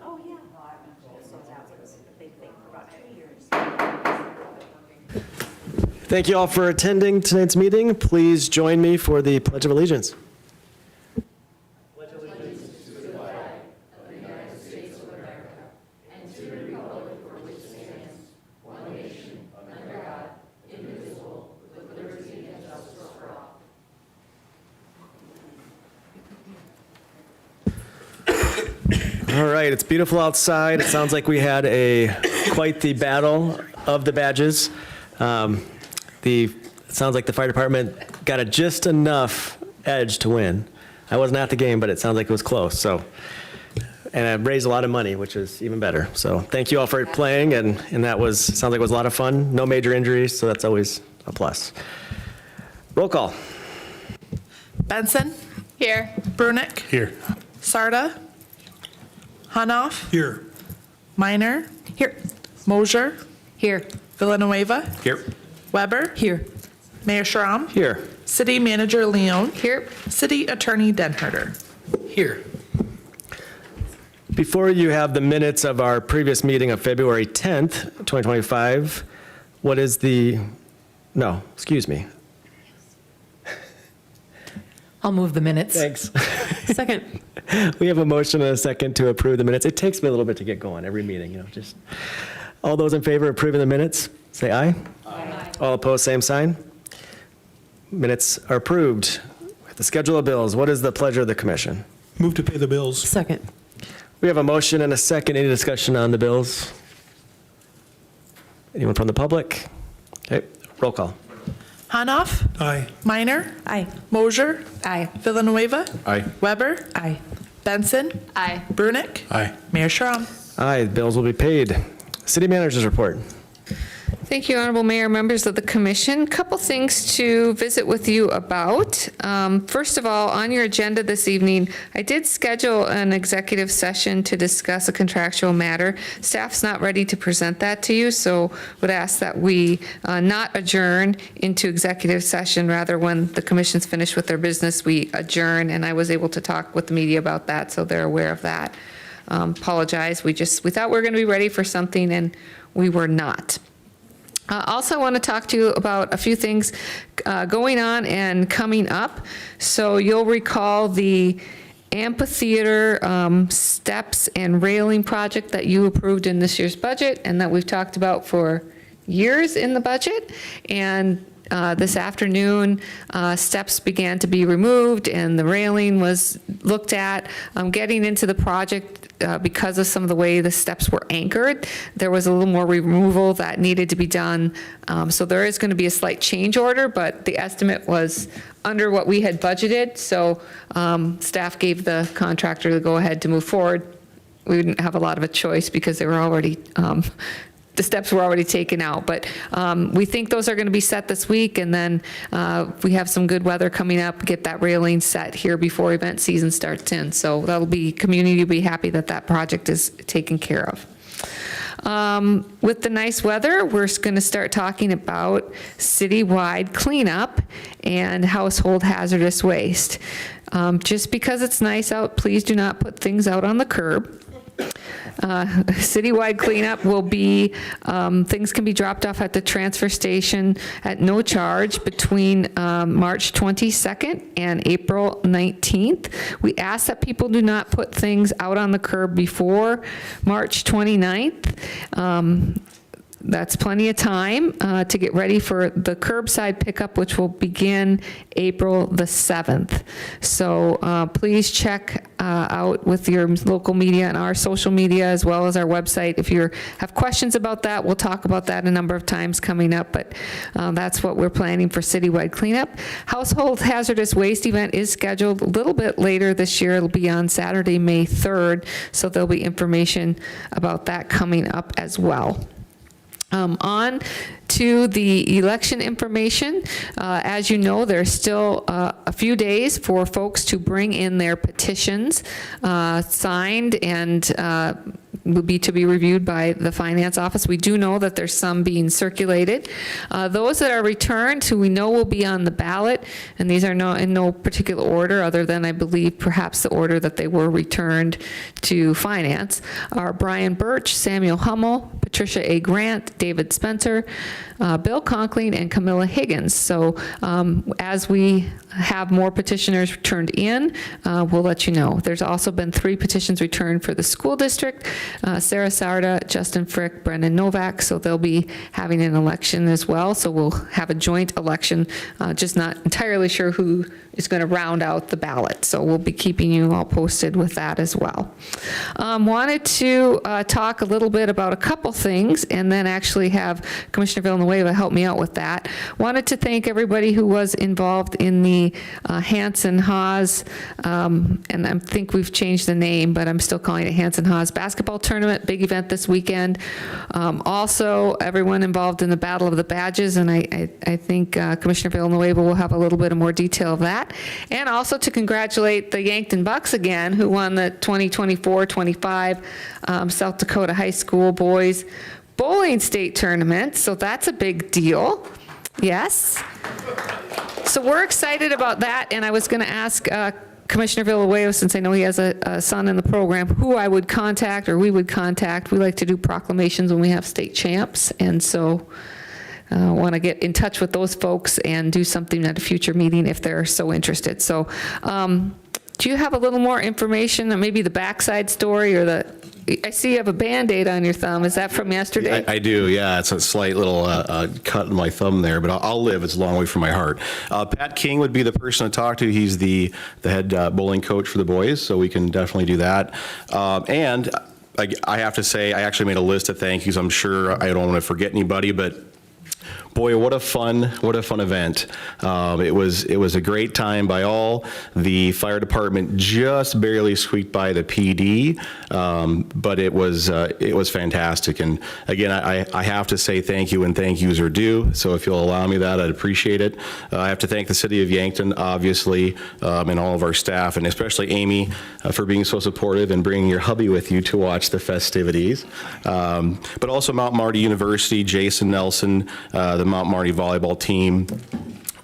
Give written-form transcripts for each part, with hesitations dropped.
Oh, yeah. So that was a big thing for about 2 years. Thank you all for attending tonight's meeting. Please join me for the Pledge of Allegiance. All right, it's beautiful outside. It sounds like we had quite the battle of the badges. It sounds like the fire department got a just enough edge to win. I wasn't at the game, but it sounds like it was close. So, and it raised a lot of money, which is even better. So, thank you all for playing, and sounds like it was a lot of fun. No major injuries, so that's always a plus. Roll call. Benson. Here. Brunick. Here. Sarda. Hanoff. Here. Minor. Here. Mosier. Here. Villanueva. Here. Weber. Here. Mayor Schramm. Here. City Manager Leon. Here. City Attorney Denherter. Here. Before you have the minutes of our previous meeting of February 10th, 2025, excuse me. I'll move the minutes. Thanks. Second. We have a motion and a second to approve the minutes. It takes me a little bit to get going every meeting, just. All those in favor of approving the minutes, say aye. Aye. All opposed, same sign. Minutes are approved. We have the schedule of bills. What is the pleasure of the commission? Move to pay the bills. Second. We have a motion and a second. Any discussion on the bills? Anyone from the public? Okay, roll call. Hanoff. Aye. Minor. Aye. Mosier. Aye. Villanueva. Aye. Weber. Aye. Benson. Aye. Brunick. Aye. Mayor Schramm. Aye, the bills will be paid. City manager's report. Thank you, Honorable Mayor, members of the commission. Couple things to visit with you about. First of all, on your agenda this evening, I did schedule an executive session to discuss a contractual matter. Staff's not ready to present that to you, so would ask that we not adjourn into executive session. Rather, when the commission's finished with their business, we adjourn, and I was able to talk with the media about that, so they're aware of that. Apologize. We thought we were going to be ready for something, and we were not. Also, I want to talk to you about a few things going on and coming up. So you'll recall the amphitheater steps and railing project that you approved in this year's budget and that we've talked about for years in the budget. And this afternoon, steps began to be removed and the railing was looked at. Getting into the project, because of some of the way the steps were anchored, there was a little more removal that needed to be done. So there is going to be a slight change order, but the estimate was under what we had budgeted. So staff gave the contractor the go-ahead to move forward. We didn't have a lot of a choice because they were already the steps were already taken out, but we think those are going to be set this week, and then we have some good weather coming up, get that railing set here before event season starts in. So that'll be, community will be happy that that project is taken care of. With the nice weather, we're going to start talking about citywide cleanup and household hazardous waste. Just because it's nice out, please do not put things out on the curb. Citywide cleanup will be, things can be dropped off at the transfer station at no charge between March 22nd and April 19th. We ask that people do not put things out on the curb before March 29th. That's plenty of time to get ready for the curbside pickup, which will begin April the 7th. So please check out with your local media and our social media as well as our website. If you have questions about that, we'll talk about that a number of times coming up, but that's what we're planning for citywide cleanup. Household hazardous waste event is scheduled a little bit later this year. It'll be on Saturday, May 3rd, so there'll be information about that coming up as well. On to the election information. As you know, there's still a few days for folks to bring in their petitions signed and will be to be reviewed by the finance office. We do know that there's some being circulated. Those that are returned, who we know will be on the ballot, and these are in no particular order other than I believe perhaps the order that they were returned to finance, are Brian Birch, Samuel Hummel, Patricia A. Grant, David Spencer, Bill Conkling, and Camilla Higgins. So as we have more petitioners turned in, we'll let you know. There's also been 3 petitions returned for the school district, Sarah Sarda, Justin Frick, Brendan Novak, so they'll be having an election as well. So we'll have a joint election, just not entirely sure who is going to round out the ballot. So we'll be keeping you all posted with that as well. Wanted to talk a little bit about a couple things and then actually have Commissioner Villanueva help me out with that. Wanted to thank everybody who was involved in the Hanson Haas, and I think we've changed the name, but I'm still calling it Hanson Haas basketball tournament, big event this weekend. Also, everyone involved in the Battle of the Badges, and I think Commissioner Villanueva will have a little bit of more detail of that. And also to congratulate the Yankton Bucks again, who won the 2024-25 South Dakota High School Boys Bowling State Tournament. So that's a big deal. Yes. So we're excited about that. And I was going to ask Commissioner Villanueva, since I know he has a son in the program, who I would contact or we would contact. We like to do proclamations when we have state champs. And so want to get in touch with those folks and do something at a future meeting if they're so interested. So do you have a little more information, or maybe the backside story, or I see you have a Band-Aid on your thumb. Is that from yesterday? I do, yeah. It's a slight little cut in my thumb there, but I'll live. It's a long way from my heart. Pat King would be the person to talk to. He's the head bowling coach for the boys, so we can definitely do that. And I have to say, I actually made a list of thank yous. I'm sure I don't want to forget anybody, but boy, what a fun event. It was a great time by all. The fire department just barely squeaked by the PD, but it was fantastic. And again, I have to say thank you, and thank yous are due. So if you'll allow me that, I'd appreciate it. I have to thank the city of Yankton, obviously, and all of our staff, and especially Amy for being so supportive and bringing your hubby with you to watch the festivities. But also Mount Marty University, Jason Nelson, the Mount Marty volleyball team,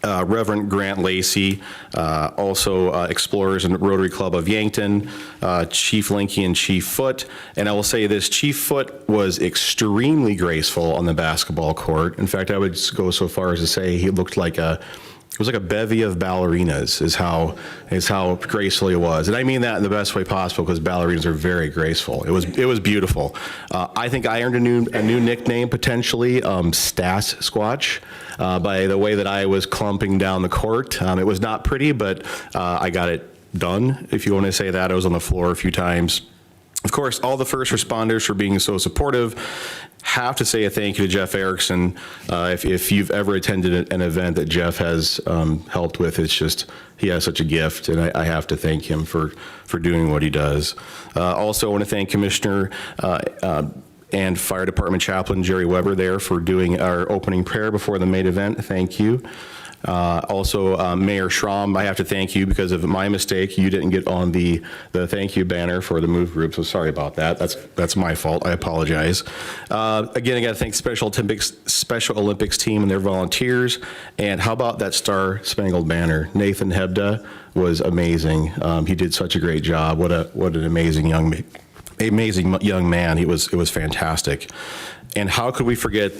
Reverend Grant Lacey, also Explorers and Rotary Club of Yankton, Chief Linky and Chief Foote. And I will say this, Chief Foote was extremely graceful on the basketball court. In fact, I would go so far as to say he looked like it was like a bevy of ballerinas is how graceful he was. And I mean that in the best way possible, because ballerinas are very graceful. It was beautiful. I think I earned a new nickname, potentially, Stas Squatch, by the way that I was clumping down the court. It was not pretty, but I got it done, if you want to say that. I was on the floor a few times. Of course, all the first responders for being so supportive. Have to say a thank you to Jeff Erickson. If you've ever attended an event that Jeff has helped with, it's just, he has such a gift, and I have to thank him for doing what he does. Also, I want to thank Commissioner and Fire Department Chaplain Jerry Weber there for doing our opening prayer before the main event. Thank you. Also, Mayor Schramm, I have to thank you because of my mistake. You didn't get on the thank you banner for the move group, so sorry about that. That's my fault. I apologize. Again, I got to thank Special Olympics team and their volunteers. And how about that Star Spangled Banner? Nathan Hebda was amazing. He did such a great job. What an amazing young man. It was fantastic. And how could we forget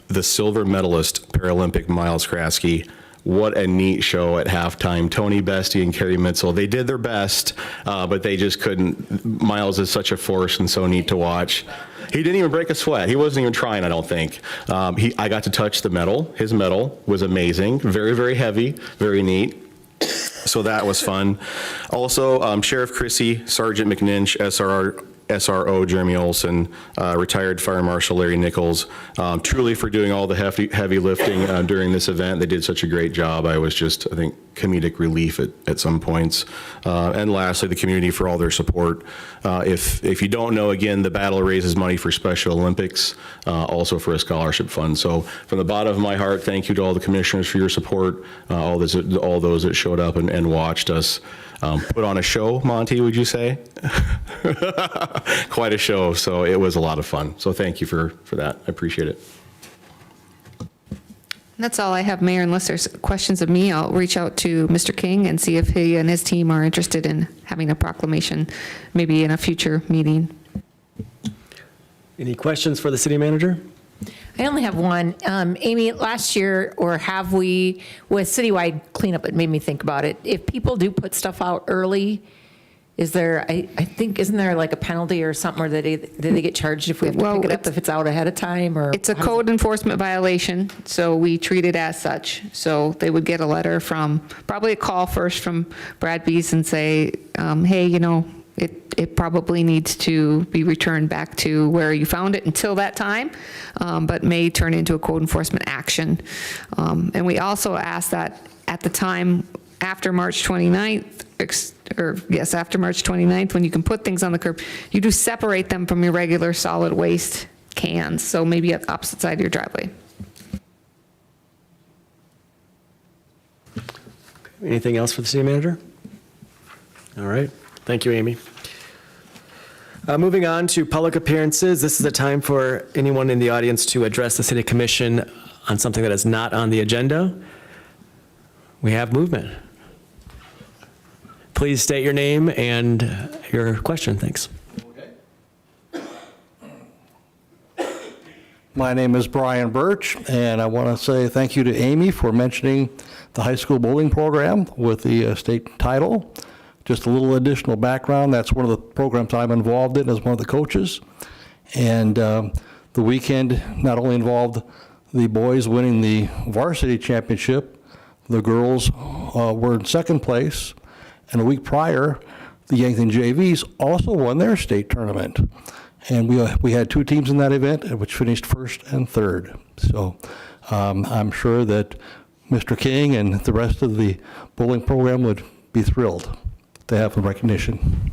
the silver medalist Paralympic Miles Kraske? What a neat show at halftime. Tony Bestie and Carrie Mitchell, they did their best, but they just couldn't. Miles is such a force and so neat to watch. He didn't even break a sweat. He wasn't even trying, I don't think. I got to touch the medal. His medal was amazing. Very, very heavy, very neat. So that was fun. Also, Sheriff Chrissy, Sergeant McNinch, SRO Jeremy Olson, retired Fire Marshal Larry Nichols, truly for doing all the heavy lifting during this event. They did such a great job. I was just, I think, comedic relief at some points. And lastly, the community for all their support. If you don't know, again, the battle raises money for Special Olympics, also for a scholarship fund. So from the bottom of my heart, thank you to all the commissioners for your support, all those that showed up and watched us. put on a show, Monty, would you say? Quite a show, so it was a lot of fun. So thank you for that. I appreciate it. That's all I have, Mayor. Unless there's questions of me, I'll reach out to Mr. King and see if he and his team are interested in having a proclamation, maybe in a future meeting. Any questions for the city manager? I only have one. Amy, last year, or have we, with citywide cleanup, it made me think about it. If people do put stuff out early, is there, I think, isn't there like a penalty or something, or do they get charged if we have to Well, pick it up if it's out ahead of time, or? It's a code enforcement violation, so we treat it as such. So they would get a letter from, probably a call first from Brad Bees and say, hey, you know, it probably needs to be returned back to where you found it until that time, but may turn into a code enforcement action. And we also ask that at the time after March 29th, after March 29th, when you can put things on the curb, you do separate them from your regular solid waste cans, so maybe at the opposite side of your driveway. Anything else for the city manager? All right. Thank you, Amy. Moving on to public appearances. This is a time for anyone in the audience to address the city commission on something that is not on the agenda. We have movement. Please state your name and your question. Thanks. My name is Brian Birch, and I want to say thank you to Amy for mentioning the high school bowling program with the state title. Just a little additional background, that's one of the programs I'm involved in as one of the coaches. And the weekend not only involved the boys winning the varsity championship, the girls were in second place, and a week prior, the Yankton JVs also won their state tournament. And we had two teams in that event, which finished first and third. So I'm sure that Mr. King and the rest of the bowling program would be thrilled to have the recognition.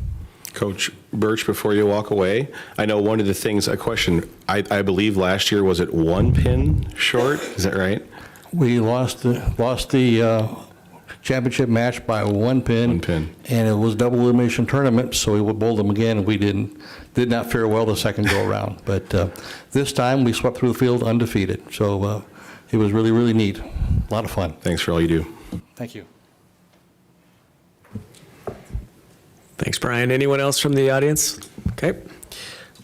Coach Birch, before you walk away, I know one of the things, a question, I believe last year, was it one pin short? Is that right? We lost the championship match by one pin. One pin. And it was double elimination tournament, so we bowled them again, and we did not fare well the second go around. But this time, we swept through the field undefeated. So it was really, really neat. A lot of fun. Thanks for all you do. Thank you. Thanks, Brian. Anyone else from the audience? Okay.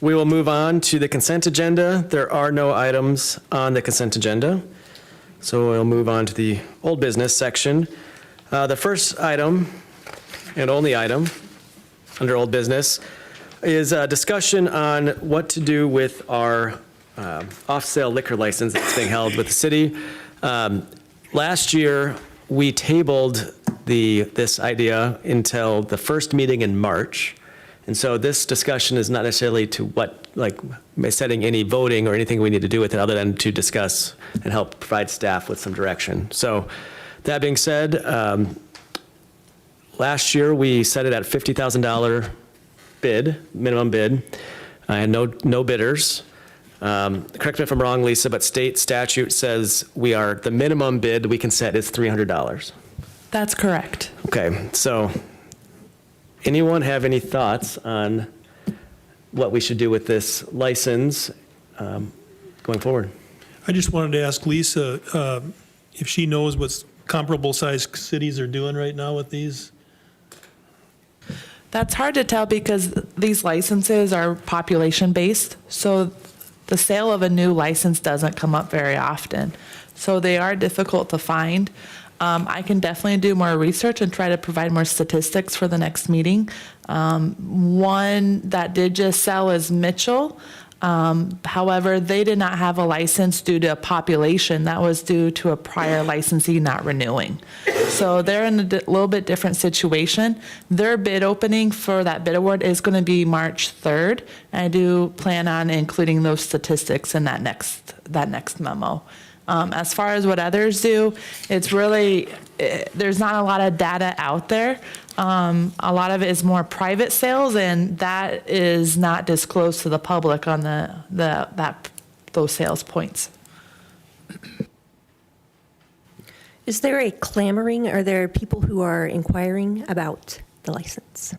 We will move on to the consent agenda. There are no items on the consent agenda. So we'll move on to the old business section. The first item and only item under old business is a discussion on what to do with our off-sale liquor license that's being held with the city. Last year, we tabled this idea until the first meeting in March. And so this discussion is not necessarily to setting any voting or anything we need to do with it other than to discuss and help provide staff with some direction. So that being said, last year we set it at $50,000 minimum bid. I had no bidders. Correct me if I'm wrong, Lisa, but state statute says the minimum bid we can set is $300. That's correct. Okay, so anyone have any thoughts on what we should do with this license going forward? I just wanted to ask Lisa if she knows what comparable sized cities are doing right now with these. That's hard to tell because these licenses are population-based, so the sale of a new license doesn't come up very often. So they are difficult to find. I can definitely do more research and try to provide more statistics for the next meeting. One that did just sell is Mitchell. However, they did not have a license due to a population. That was due to a prior licensee not renewing. So they're in a little bit different situation. Their bid opening for that bid award is going to be March 3rd. And I do plan on including those statistics in that next memo. As far as what others do, it's really, there's not a lot of data out there. A lot of it is more private sales, and that is not disclosed to the public on those sales points. Is there a clamoring? Are there people who are inquiring about the license?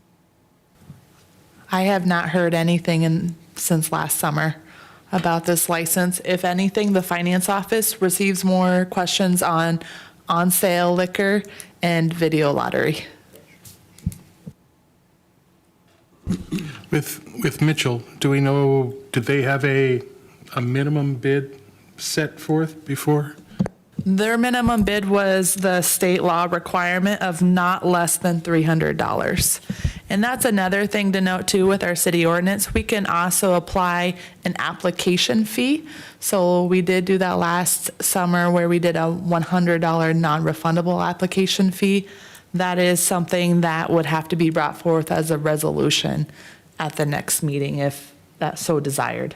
I have not heard anything since last summer about this license. If anything, the finance office receives more questions on sale liquor and video lottery. With Mitchell, do we know, did they have a minimum bid set forth before? Their minimum bid was the state law requirement of not less than $300. And that's another thing to note too with our city ordinance. We can also apply an application fee. So we did do that last summer where we did a $100 non-refundable application fee. That is something that would have to be brought forth as a resolution at the next meeting if that's so desired.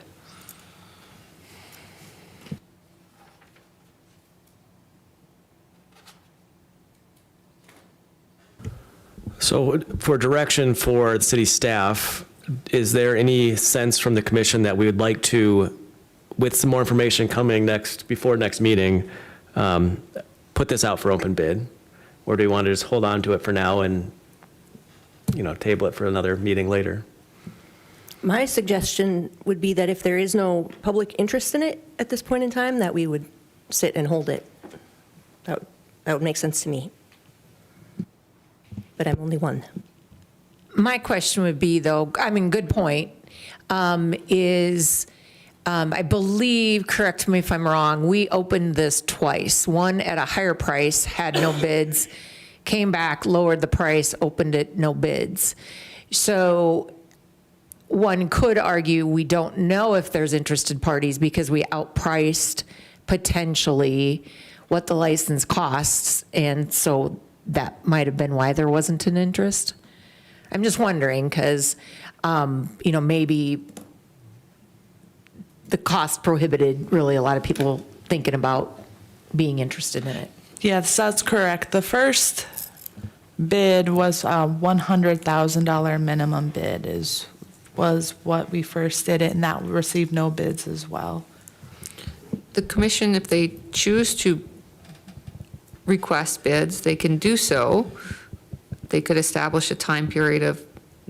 So for direction for the city staff, is there any sense from the commission that we would like to, with some more information coming before next meeting, put this out for open bid? Or do we want to just hold on to it for now and, table it for another meeting later? My suggestion would be that if there is no public interest in it at this point in time, that we would sit and hold it. That would make sense to me. But I'm only one. My question would be, though, good point, I believe, correct me if I'm wrong, we opened this twice. One at a higher price, had no bids, came back, lowered the price, opened it, no bids. So one could argue we don't know if there's interested parties because we outpriced potentially what the license costs, and so that might have been why there wasn't an interest. I'm just wondering because, maybe the cost prohibited really a lot of people thinking about being interested in it. Yes, that's correct. The first bid was a $100,000 minimum bid was what we first did it, and that received no bids as well. The commission, if they choose to request bids, they can do so. They could establish a time period of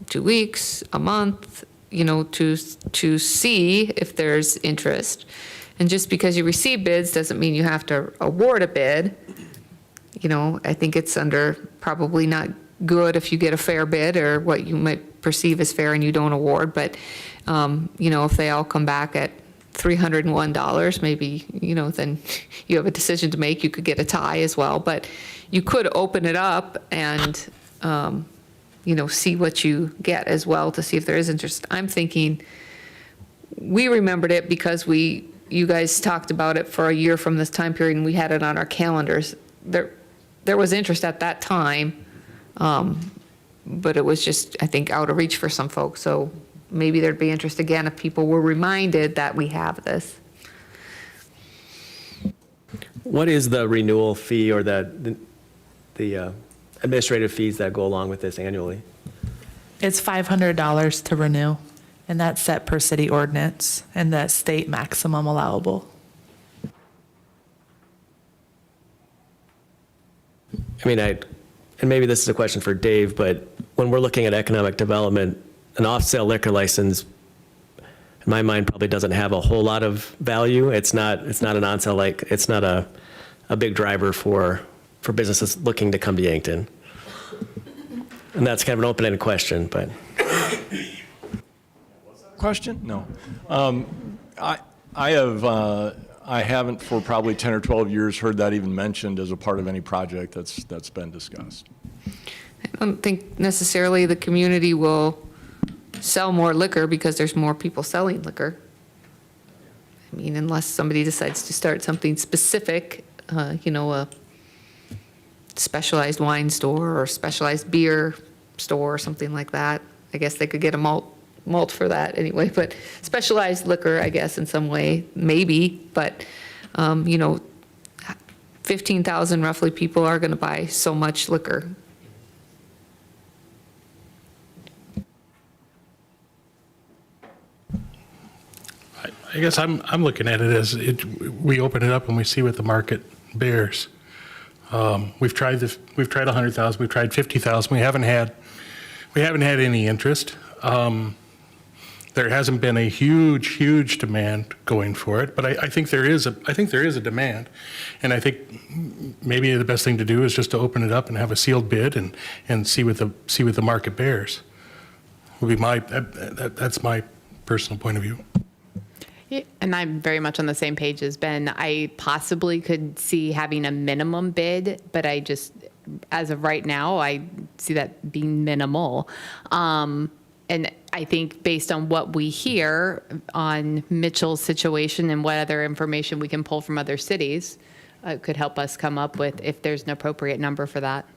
2 weeks, a month, to see if there's interest. And just because you receive bids doesn't mean you have to award a bid. I think it's probably not good if you get a fair bid or what you might perceive as fair and you don't award. But, if they all come back at $301, maybe, then you have a decision to make. You could get a tie as well, but you could open it up and, see what you get as well to see if there is interest. I'm thinking, we remembered it because you guys talked about it for a year from this time period and we had it on our calendars. There was interest at that time, but it was just, I think, out of reach for some folks. So maybe there'd be interest again if people were reminded that we have this. What is the renewal fee or the administrative fees that go along with this annually? It's $500 to renew, and that's set per city ordinance and the state maximum allowable. And maybe this is a question for Dave, but when we're looking at economic development, an off-sale liquor license, in my mind, probably doesn't have a whole lot of value. It's not an on-sale, it's not a big driver for businesses looking to come to Yankton. And that's kind of an open-ended question, but. Question? No. I haven't for probably 10 or 12 years heard that even mentioned as a part of any project that's been discussed. I don't think necessarily the community will sell more liquor because there's more people selling liquor. Unless somebody decides to start something specific, a specialized wine store or specialized beer store or something like that. I guess they could get a malt for that anyway, but specialized liquor, I guess, in some way, maybe, but, 15,000 roughly people are going to buy so much liquor. I guess I'm looking at it as we open it up and we see what the market bears. We've tried 100,000, we've tried 50,000. We haven't had We haven't had any interest. There hasn't been a huge demand going for it, but I think there is a demand, and I think maybe the best thing to do is just to open it up and have a sealed bid and see what the market bears. Would be that's my personal point of view. Yeah, and I'm very much on the same page as Ben. I possibly could see having a minimum bid, but I just, as of right now, I see that being minimal. And I think based on what we hear on Mitchell's situation and what other information we can pull from other cities, could help us come up with if there's an appropriate number for that.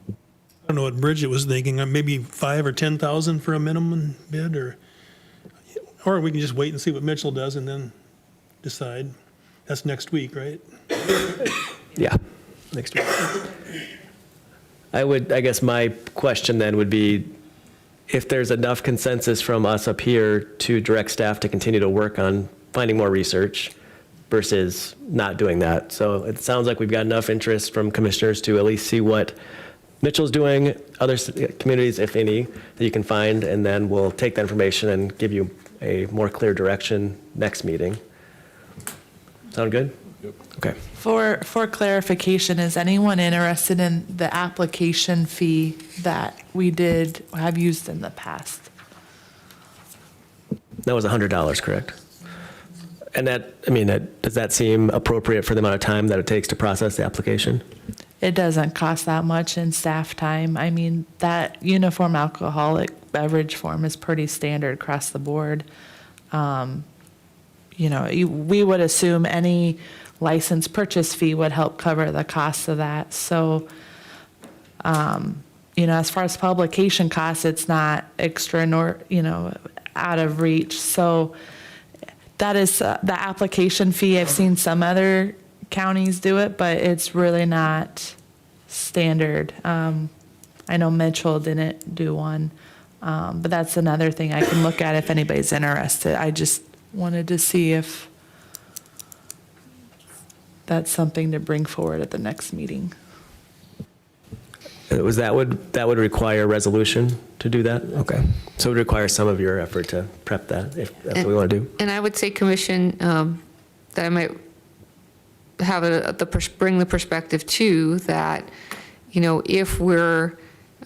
I don't know what Bridget was thinking, maybe 5 or 10,000 for a minimum bid, or we can just wait and see what Mitchell does and then decide. That's next week, right? Yeah, next week. I guess my question then would be, if there's enough consensus from us up here to direct staff to continue to work on finding more research versus not doing that. So it sounds like we've got enough interest from commissioners to at least see what Mitchell's doing, other communities, if any, that you can find, and then we'll take that information and give you a more clear direction next meeting. Sound good? Yep. Okay. For clarification, is anyone interested in the application fee that we have used in the past? That was $100, correct? And does that seem appropriate for the amount of time that it takes to process the application? It doesn't cost that much in staff time. I mean, that uniform alcoholic beverage form is pretty standard across the board. We would assume any license purchase fee would help cover the cost of that. So, as far as publication costs, it's not extra nor, out of reach. So that is the application fee. I've seen some other counties do it, but it's really not standard. I know Mitchell didn't do one, but that's another thing I can look at if anybody's interested. I just wanted to see if that's something to bring forward at the next meeting. That would require resolution to do that? Okay. So it would require some of your effort to prep that, if that's what we want to do. And I would say, Commission, that I might have bring the perspective too, that, if we're,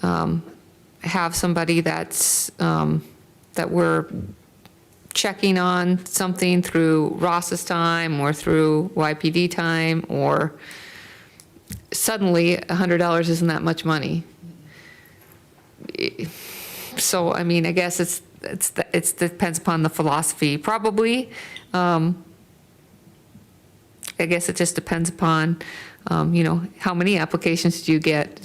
have somebody that's, that we're checking on something through Ross's time or through YPD time, or suddenly $100 isn't that much money. So, I guess it depends upon the philosophy, probably. I guess it just depends upon, how many applications do you get?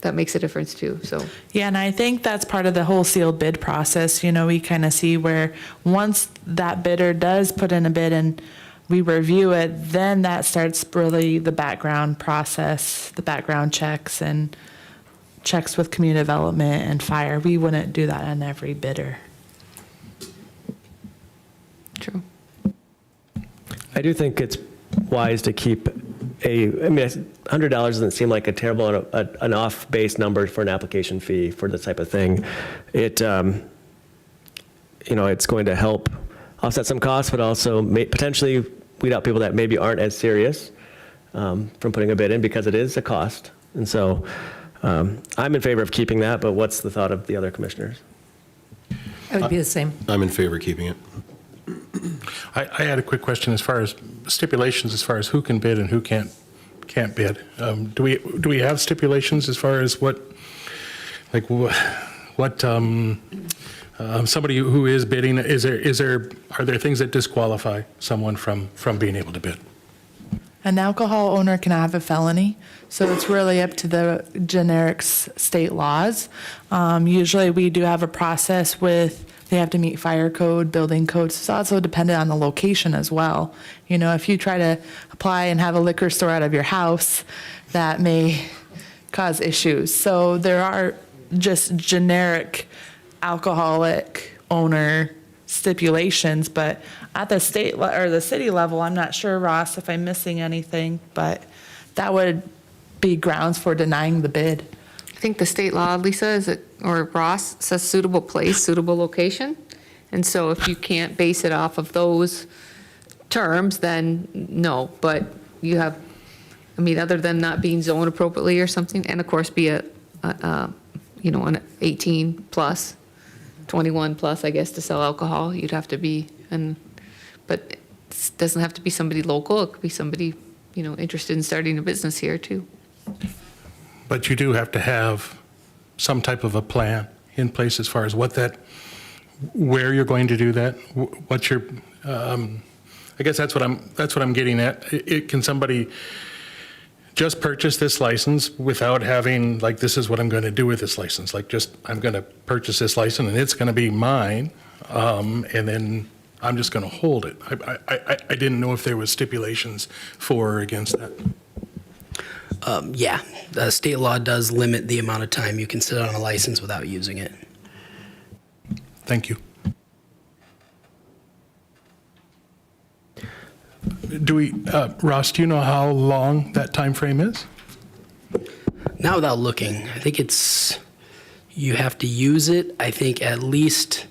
That makes a difference too, so. Yeah, and I think that's part of the whole sealed bid process. We kind of see where once that bidder does put in a bid and we review it, then that starts really the background process, the background checks and checks with community development and fire. We wouldn't do that on every bidder. True. I do think it's wise to keep $100 doesn't seem like a terrible, an off-base number for an application fee for this type of thing. It, it's going to help offset some costs, but also potentially weed out people that maybe aren't as serious from putting a bid in, because it is a cost. And so I'm in favor of keeping that, but what's the thought of the other commissioners? I would be the same. I'm in favor of keeping it. I had a quick question as far as stipulations, as far as who can bid and who can't bid. Do we have stipulations as far as what somebody who is bidding, are there things that disqualify someone from being able to bid? An alcohol owner can have a felony, so it's really up to the generic state laws. Usually we do have a process with, they have to meet fire code, building codes. It's also dependent on the location as well. If you try to apply and have a liquor store out of your house, that may cause issues. So there are just generic alcoholic owner stipulations, but at the state or the city level, I'm not sure, Ross, if I'm missing anything, but that would be grounds for denying the bid. I think the state law, Lisa, is it, or Ross, says suitable place, suitable location. And so if you can't base it off of those terms, then no. But you have, I mean, other than not being zoned appropriately or something, and of course be an 18 plus, 21 plus, I guess, to sell alcohol, you'd have to be, but it doesn't have to be somebody local. It could be somebody, interested in starting a business here too. But you do have to have some type of a plan in place as far as where you're going to do that, what's your, I guess that's what I'm getting at. Can somebody just purchase this license without having, like, this is what I'm going to do with this license? Like, just, I'm going to purchase this license and it's going to be mine, and then I'm just going to hold it. I didn't know if there was stipulations for or against that. Yeah, the state law does limit the amount of time you can sit on a license without using it. Thank you. Ross, do you know how long that time frame is? Not without looking. I think you have to use it, I think, at least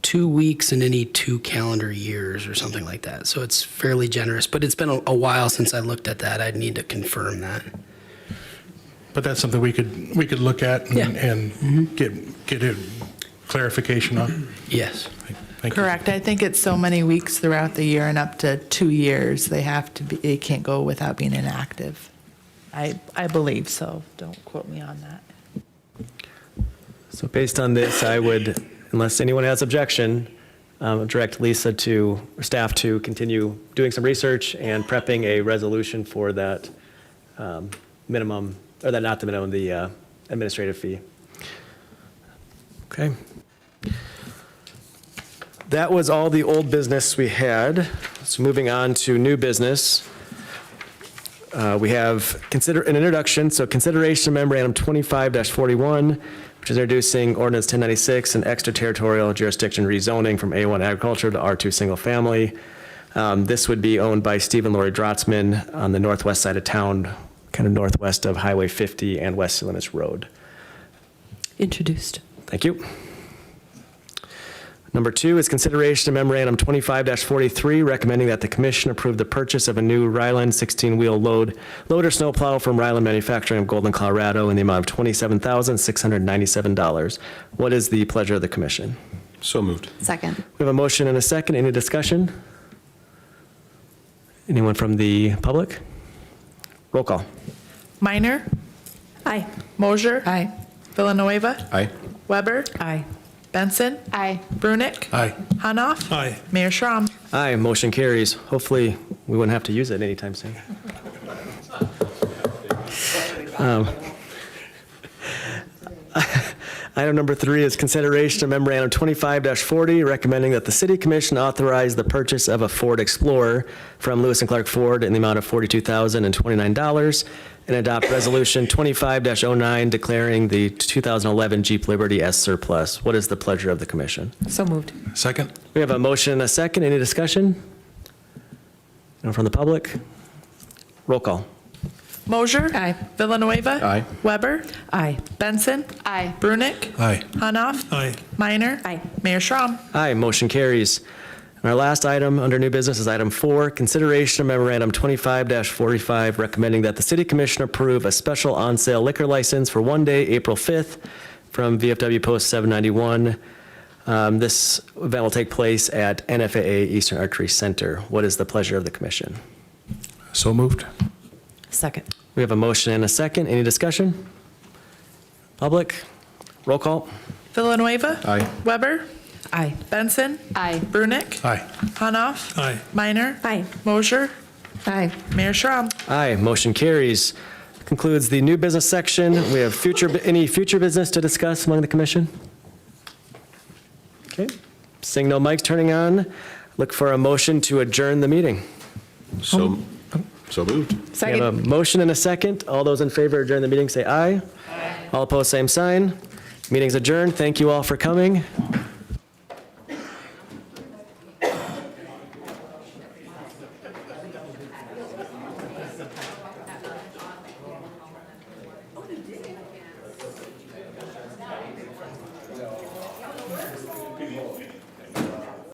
2 weeks in any 2 calendar years or something like that. So it's fairly generous, but it's been a while since I looked at that. I'd need to confirm that. But that's something we could look at and get a clarification on. Yes. Thank you. Correct. I think it's so many weeks throughout the year and up to 2 years, they can't go without being inactive. I believe so. Don't quote me on that. So based on this, I would, unless anyone has objection, direct Lisa or staff to continue doing some research and prepping a resolution for that minimum, or that not the minimum, the administrative fee. Okay. That was all the old business we had. So moving on to new business. We have an introduction, so consideration of memorandum 25-41, which is introducing ordinance 1096 and extraterritorial jurisdiction rezoning from A1 agriculture to R2 single family. This would be owned by Stephen Laurie Drotzman on the northwest side of town, kind of northwest of Highway 50 and West Salinas Road. Introduced. Thank you. Number 2 is consideration of memorandum 25-43, recommending that the commission approve the purchase of a new Ryland 16-wheel loader snowplow from Ryland Manufacturing of Golden, Colorado in the amount of $27,697. What is the pleasure of the commission? So moved. Second. We have a motion and a second. Any discussion? Anyone from the public? Roll call. Minor, Aye. Mosier, Aye. Villanueva, Aye. Weber, Aye. Benson, Aye. Brunick, Aye. Hanoff, Aye. Mayor Schram. Aye, motion carries. Hopefully, we wouldn't have to use it anytime soon. Item number 3 is consideration of memorandum 25-40, recommending that the city commission authorize the purchase of a Ford Explorer from Lewis and Clark Ford in the amount of $42,029 and adopt resolution 25-09 declaring the 2011 Jeep Liberty as surplus. What is the pleasure of the commission? So moved. Second? We have a motion and a second. Any discussion? Anyone from the public? Roll call. Mosier, Aye. Villanueva, Aye. Weber, Aye. Benson, Aye. Brunick, Aye. Hanoff, Aye. Minor, Aye. Mayor Schram. Aye, motion carries. And our last item under new business is item 4, consideration of memorandum 25-45, recommending that the city commission approve a special on-sale liquor license for one day, April 5th, from VFW Post 791. This event will take place at NFAA Eastern Archery Center. What is the pleasure of the commission? So moved. Second. We have a motion and a second. Any discussion? Public? Roll call. Villanueva, Aye. Weber, Aye. Benson, Aye. Brunick, Aye. Hanoff, Aye. Minor, Aye. Mosier, Aye. Mayor Schram. Aye, motion carries. Concludes the new business section. We have any future business to discuss among the commission? Okay, seeing no mics turning on, look for a motion to adjourn the meeting. So moved. We have a motion and a second. All those in favor of adjourn the meeting, say aye. Aye. All opposed, same sign. Meeting's adjourned. Thank you all for coming.